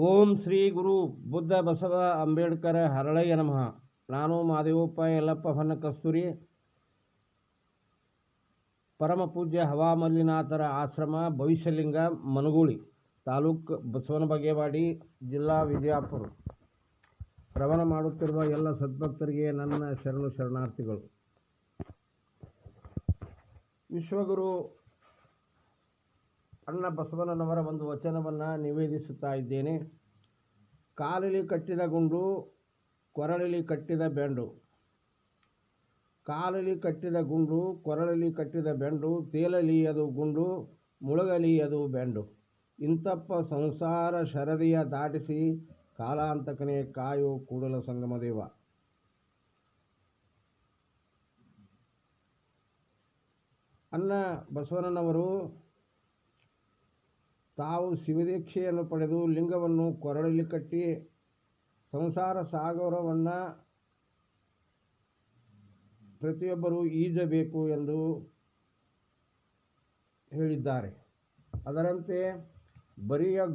ಓಂ ಶ್ರೀ ಗುರು ಬುದ್ಧ ಬಸವ ಅಂಬೇಡ್ಕರ್ ಹರಳಯ್ಯ ನಮಃ. ನಾನು ಮಾದೇವಪ್ಪ ಯಲ್ಲಪ್ಪ ಹೊನ್ನ ಕಸ್ತೂರಿ, ಪರಮ ಪೂಜ್ಯ ಹವಾಮಲ್ಲಿನಾಥರ ಆಶ್ರಮ, ಭವಿಷ್ಯಲಿಂಗ, ಮನಗೂಳಿ ತಾಲೂಕು, ಬಸವನ ಬಾಗೇವಾಡಿ ಜಿಲ್ಲಾ, ವಿಜಯಪುರ. ಶ್ರವಣ ಮಾಡುತ್ತಿರುವ ಎಲ್ಲ ಸದ್ಭಕ್ತರಿಗೆ ನನ್ನ ಶರಣು ಶರಣಾರ್ಥಿಗಳು. ವಿಶ್ವಗುರು ಅಣ್ಣ ಬಸವಣ್ಣನವರ ಒಂದು ವಚನವನ್ನು ನಿವೇದಿಸುತ್ತಾ ಇದ್ದೇನೆ. ಕಾಲಲಿ ಕಟ್ಟಿದ ಗುಂಡು, ಕೊರಳಲಿ ಕಟ್ಟಿದ ಬೆಂಡು. ಕಾಲಲಿ ಕಟ್ಟಿದ ಗುಂಡು, ಕೊರಳಲಿ ಕಟ್ಟಿದ ಬೆಂಡು. ತೇಲಲಿ ಅದು ಗುಂಡು, ಮುಳುಗಲಿ ಅದು ಬೆಂಡು. ಇಂತಪ್ಪ ಸಂಸಾರ ಶರದಿಯ ದಾಟಿಸಿ, ಕಾಲಾಂತಕನೇ ಕಾಯೋ ಕೂಡಲ ಸಂಗಮದೇವ. ಅಣ್ಣ ಬಸವಣ್ಣನವರು ತಾವು ಶಿವದೀಕ್ಷೆಯನ್ನು ಪಡೆದು ಲಿಂಗವನ್ನು ಕೊರಳಲ್ಲಿ ಕಟ್ಟಿ ಸಂಸಾರ ಸಾಗರವನ್ನು ಪ್ರತಿಯೊಬ್ಬರೂ ಈಜಬೇಕು ಎಂದು ಹೇಳಿದ್ದಾರೆ. ಅದರಂತೆ ಬರಿಯ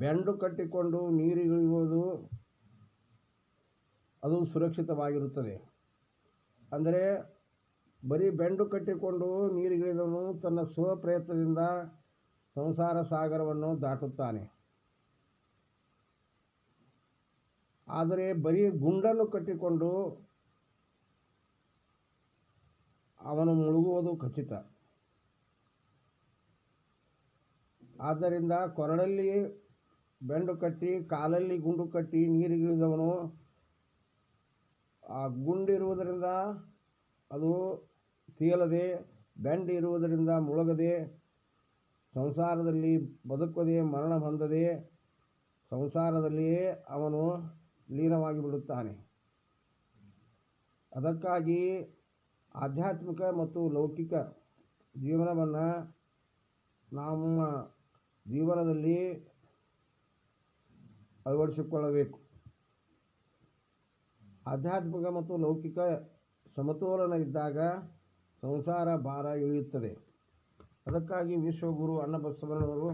ಬೆಂಡು ಕಟ್ಟಿಕೊಂಡು ನೀರಿಗಿಳಿಯುವುದು ಅದು ಸುರಕ್ಷಿತವಾಗಿರುತ್ತದೆ. ಅಂದರೆ ಬರೀ ಬೆಂಡು ಕಟ್ಟಿಕೊಂಡು ನೀರಿಗಿಳಿದವನು ತನ್ನ ಸ್ವಪ್ರಯತ್ನದಿಂದ ಸಂಸಾರ ಸಾಗರವನ್ನು ದಾಟುತ್ತಾನೆ. ಆದರೆ ಬರೀ ಗುಂಡನ್ನು ಕಟ್ಟಿಕೊಂಡು ಅವನು ಮುಳುಗುವುದು ಖಚಿತ. ಆದ್ದರಿಂದ ಕೊರಳಲ್ಲಿ ಬೆಂಡು ಕಟ್ಟಿ ಕಾಲಲ್ಲಿ ಗುಂಡು ಕಟ್ಟಿ ನೀರಿಗಿಳಿದವನು ಆ ಗುಂಡಿರುವುದರಿಂದ ಅದು ತೇಲದೆ, ಬೆಂಡು ಇರುವುದರಿಂದ ಮುಳುಗದೆ, ಸಂಸಾರದಲ್ಲಿ ಬದುಕದೆ, ಮರಣ ಹೊಂದದೆ ಸಂಸಾರದಲ್ಲಿಯೇ ಅವನು ಲೀನವಾಗಿ ಬಿಡುತ್ತಾನೆ. ಅದಕ್ಕಾಗಿ ಆಧ್ಯಾತ್ಮಿಕ ಮತ್ತು ಲೌಕಿಕ ಜೀವನವನ್ನು ನಮ್ಮ ಜೀವನದಲ್ಲಿ ಅಳವಡಿಸಿಕೊಳ್ಳಬೇಕು. ಆಧ್ಯಾತ್ಮಿಕ ಮತ್ತು ಲೌಕಿಕ ಸಮತೋಲನ ಇದ್ದಾಗ ಸಂಸಾರ ಭಾರ ಇಳಿಯುತ್ತದೆ. ಅದಕ್ಕಾಗಿ ವಿಶ್ವಗುರು ಅಣ್ಣ ಬಸವಣ್ಣನವರು